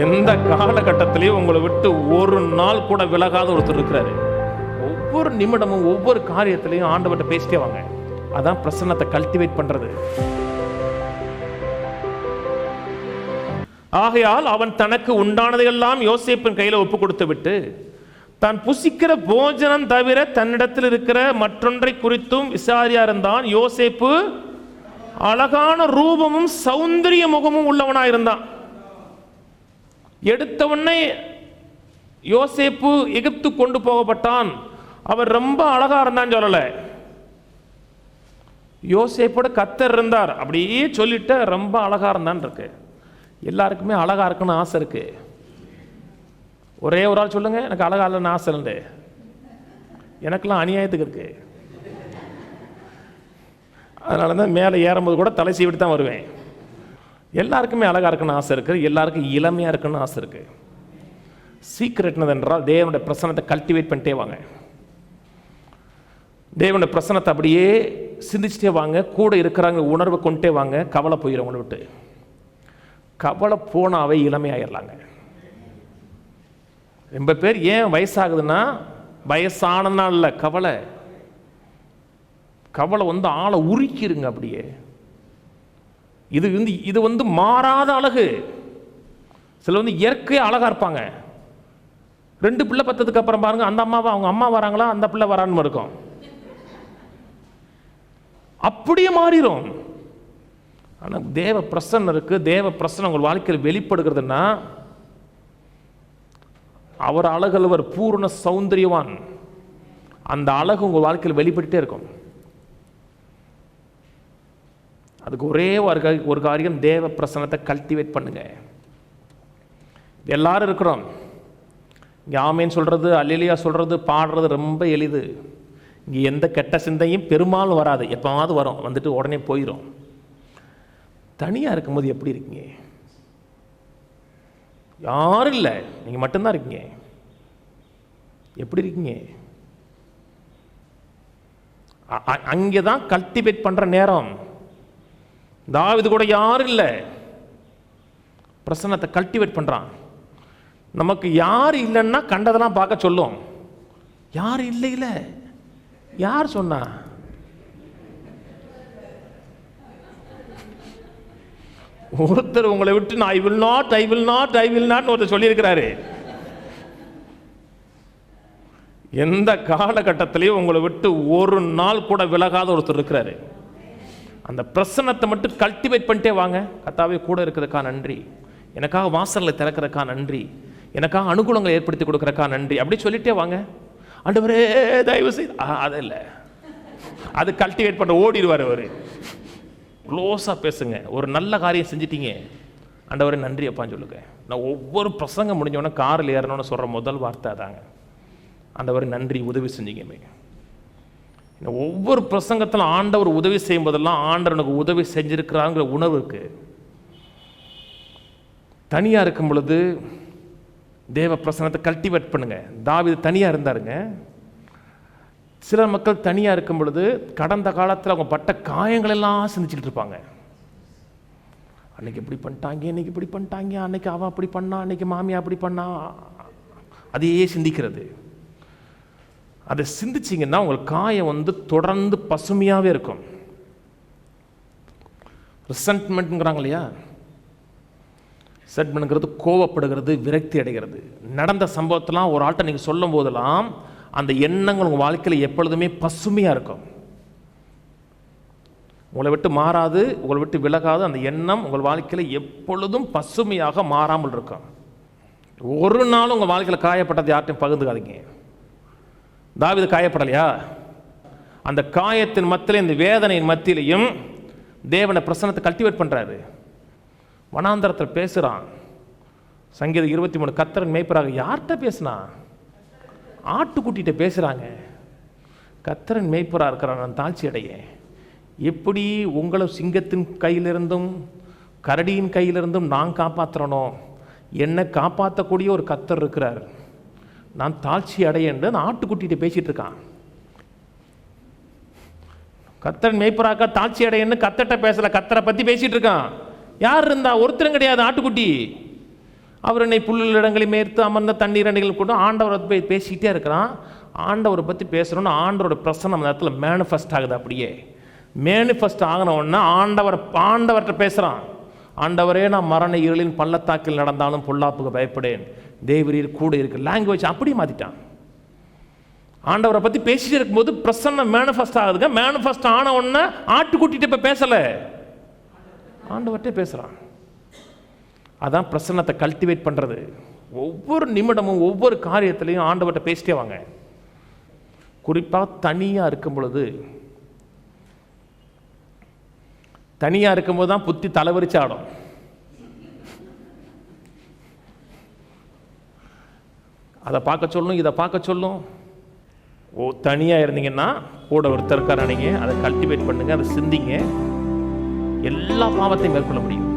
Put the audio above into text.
எந்த காலகட்டத்திலையும் உங்களை விட்டு ஒரு நாள் கூட விலகாத ஒருத்தர் இருக்கிறாரு. ஒவ்வொரு நிமிடமும் ஒவ்வொரு காரியத்திலையும் ஆண்டவர்கிட்ட பேசிட்டே வாங்க. அதான் பிரசன்னத்தை கல்டிவேட் பண்றது. ஆகையால் அவன் தனக்கு உண்டானதையெல்லாம் யோசேப்பின் கையில ஒப்பு கொடுத்து விட்டு தான் புசிக்கிற போஜனம் தவிர தன்னிடத்தில் இருக்கிற மற்றொன்றை குறித்தும் விசாரியா இருந்தான். யோசேப்பு அழகான ரூபமும் சௌந்தரிய முகமும் உள்ளவனாயிருந்தான். எடுத்தவொடனே யோசேப்பு எகிப்து கொண்டு போகப்பட்டான். அவர் ரொம்ப அழகா இருந்தான்னு சொல்லல, யோசேப்போட கர்த்தர் இருந்தார் அப்படியே சொல்லிட்டு ரொம்ப அழகா இருந்தான் இருக்கு. எல்லாருக்குமே அழகா இருக்குன்னு ஆசை இருக்கு. ஒரே ஒரு ஆள் சொல்லுங்க, எனக்கு அழகா இல்லைன்னு ஆசை இல்லை. எனக்கெல்லாம் அநியாயத்துக்கு இருக்கு. அதனால தான் மேலே ஏறும்போது கூட தலை சீவிட்டு தான் வருவேன். எல்லாருக்குமே அழகா இருக்குன்னு ஆசை இருக்கு, எல்லாருக்கும் இளமையா இருக்குன்னு ஆசை இருக்கு. சீக்ரெட் என்றால் தேவனுடைய பிரசன்னத்தை கல்டிவேட் பண்ணிட்டே வாங்க. தேவனுடைய பிரசன்னத்தை அப்படியே சிந்திச்சுட்டே வாங்க. கூட இருக்கிறாங்க உணர்வை கொண்டே வாங்க. கவலை போயிடும் உங்களை விட்டு. கவலை போனாவே இளமையாயிடலாங்க. ரொம்ப பேர் ஏன் வயசாகுதுன்னா வயசானதுனால இல்லை, கவலை. கவலை வந்து ஆளை உருக்கிருங்க அப்படியே. இது வந்து மாறாத அழகு. சில வந்து இயற்கையா அழகா இருப்பாங்க. 2 பிள்ளை பத்ததுக்கு அப்புறம் பாருங்க, அந்த அம்மாவா அவங்க அம்மா வராங்களா அந்த பிள்ளை வரான்னு இருக்கும். அப்படியே மாறிடும். ஆனால் தேவ பிரசன்னம் இருக்கு. தேவ பிரசன்னம் உங்கள் வாழ்க்கையில் வெளிப்படுகிறதுனா அவர் அழகல்வர் பூர்ண சௌந்தரியவான். அந்த அழகு உங்கள் வாழ்க்கையில் வெளிப்பட்டுட்டே இருக்கும். அதுக்கு ஒரே ஒரு காரியம், தேவ பிரசன்னத்தை கல்டிவேட் பண்ணுங்க. எல்லாரும் இருக்கிறோம். இங்கே ஆமேன்னு சொல்றது, அல்லேலூயா சொல்றது, பாடுறது ரொம்ப எளிது. இங்கே எந்த கெட்ட சிந்தையும் பெரும்பாலும் வராது. எப்போவாவது வரும், வந்துட்டு உடனே போயிடும். தனியாக இருக்கும்போது எப்படி இருக்கீங்க? யாரும் இல்லை, நீங்கள் மட்டும்தான் இருக்கீங்க. எப்படி இருக்கீங்க? அங்கே தான் கல்டிவேட் பண்ணுற நேரம். தாவீது கூட யாரும் இல்லை, பிரசன்னத்தை கல்டிவேட் பண்ணுறான். நமக்கு யார் இல்லைன்னா கண்டதெல்லாம் பார்க்க சொல்லும். யார் இல்லை இல்லை, யார் சொன்னா? ஒருத்தர் உங்களை விட்டு ஐ வில் நாட் ஒருத்தர் சொல்லியிருக்கிறாரு. எந்த காலகட்டத்திலையும் உங்களை விட்டு ஒரு நாள் கூட விலகாத ஒருத்தர் இருக்கிறாரு. அந்த பிரசன்னத்தை மட்டும் கல்டிவேட் பண்ணிட்டே வாங்க. கர்த்தாவே கூட இருக்கிறதுக்கா நன்றி, எனக்காக வாசல்களை திறக்கிறதுக்கா நன்றி, எனக்காக அனுகூலங்களை ஏற்படுத்தி கொடுக்கறதுக்கா நன்றி, அப்படி சொல்லிட்டே வாங்க. ஆண்டவரே தயவு செய்து, அது இல்லை, அது கல்டிவேட் பண்ண ஓடிடுவார் அவர். க்ளோஸாக பேசுங்க. ஒரு நல்ல காரியம் செஞ்சிட்டீங்க, ஆண்டவரே நன்றி அப்பான்னு சொல்லுங்க. நான் ஒவ்வொரு பிரசங்கம் முடிஞ்சோடனே காரில் ஏறணும்னு சொல்கிற முதல் வார்த்தை அதாங்க, ஆண்டவரே நன்றி, உதவி செஞ்சீங்க. ஒவ்வொரு பிரசங்கத்தில் ஆண்டவர் உதவி செய்யும் போதெல்லாம் ஆண்டவர் எனக்கு உதவி செஞ்சிருக்கிறாங்கிற உணர்வு இருக்கு. தனியாக இருக்கும் பொழுது தேவ பிரசன்னத்தை கல்டிவேட் பண்ணுங்க. தாவீது தனியாக இருந்தாருங்க. சில மக்கள் தனியாக இருக்கும் பொழுது கடந்த காலத்தில் அவங்க பட்ட காயங்கள் எல்லாம் சிந்திச்சுட்டு இருப்பாங்க. அன்னைக்கு இப்படி பண்ணிட்டாங்க, இன்னைக்கு இப்படி பண்ணிட்டாங்க, அன்னைக்கு அவன் அப்படி பண்ணா, அன்னைக்கு மாமியா அப்படி பண்ணா, அதையே சிந்திக்கிறது. அதை சிந்திச்சிங்கன்னா உங்களுக்கு காயம் வந்து தொடர்ந்து பசுமையாகவே இருக்கும். ரிசன்ட்மெண்ட்ங்கிறாங்க இல்லையா, ரிசன்ட்மெண்ட்ங்கிறது கோவப்படுகிறது, விரக்தி அடைகிறது. நடந்த சம்பவத்தெல்லாம் ஒரு ஆள்கிட்ட நீங்கள் சொல்லும் போதெல்லாம் அந்த எண்ணங்கள் உங்கள் வாழ்க்கையில் எப்பொழுதுமே பசுமையாக இருக்கும். உங்களை விட்டு மாறாது, உங்களை விட்டு விலகாது. அந்த எண்ணம் உங்கள் வாழ்க்கையில் எப்பொழுதும் பசுமையாக மாறாமல் இருக்கும். ஒரு நாளும் உங்கள் வாழ்க்கையில் காயப்பட்டது யார்ட்டையும் பகிர்ந்துக்காதீங்க. தாவீது காயப்படலையா? அந்த காயத்தின் மத்தியில, இந்த வேதனையின் மத்தியிலையும் தேவனை பிரசன்னத்தை கல்டிவேட் பண்ணுறாரு. வனாந்தரத்தில் பேசுகிறான். சங்கீதம் 23, கர்த்தரின் மேய்ப்பராக. யார்கிட்ட பேசுனா? ஆட்டுக்குட்டிகிட்ட பேசுகிறாங்க. கர்த்தரின் மேய்ப்பராக இருக்கிறான், நான் தாழ்ச்சி அடைய. எப்படி உங்களை சிங்கத்தின் கையிலிருந்தும் கரடியின் கையிலிருந்தும் நான் காப்பாற்றுறனோ, என்னை காப்பாற்றக்கூடிய ஒரு கர்த்தர் இருக்கிறார், நான் தாழ்ச்சி அடையன்று அந்த ஆட்டுக்குட்டிகிட்ட பேசிகிட்டு இருக்கான். கர்த்தரின் மேய்ப்பராக தாழ்ச்சி அடையன்னு கர்த்தர்கிட்ட பேசலை, கர்த்தரை பற்றி பேசிகிட்டு இருக்கான். யார் இருந்தா? ஒருத்தரும் கிடையாது, ஆட்டுக்குட்டி. அவர் என்னை புல்லுள்ள இடங்களை மேய்த்து அமர்ந்த தண்ணீர் அணைகள் கூட ஆண்டவரை போய் பேசிக்கிட்டே இருக்கிறான். ஆண்டவரை பற்றி பேசுகிறோன்னு ஆண்டவரோட பிரசன்னம் அந்த இடத்துல மேனிஃபெஸ்ட் ஆகுது. அப்படியே மேனிஃபெஸ்ட் ஆகின உடனே ஆண்டவர்கிட்ட பேசுகிறான். ஆண்டவரே, நான் மரண இருளின் பள்ளத்தாக்கில் நடந்தாலும் பொல்லாப்புக்கு பயப்படேன், தேவரீர் கூட இருக்கு. லாங்குவேஜ் அப்படியே மாற்றிட்டான். ஆண்டவரை பற்றி பேசிட்டு இருக்கும்போது பிரசன்னம் மேனிஃபெஸ்ட் ஆகுதுங்க. மேனிஃபெஸ்ட் ஆன உடனே ஆட்டுக்குட்டிட்டு இப்போ பேசலை, ஆண்டவர்கிட்ட பேசுகிறான். அதான் பிரசன்னத்தை கல்டிவேட் பண்ணுறது. ஒவ்வொரு நிமிடமும் ஒவ்வொரு காரியத்திலையும் ஆண்டவர்கிட்ட பேசிட்டே வாங்க. குறிப்பாக தனியாக இருக்கும் பொழுது, தனியாக இருக்கும்போது தான் புத்தி தலைவரிச்சு ஆடும். அதை பார்க்க சொல்லும், இதை பார்க்க சொல்லும். தனியாக இருந்தீங்கன்னா கூட ஒருத்தர் இருக்கார், நினைங்க, அதை கல்டிவேட் பண்ணுங்க, அதை சிந்திங்க, எல்லா பாவத்தையும் மேற்கொள்ள முடியும்.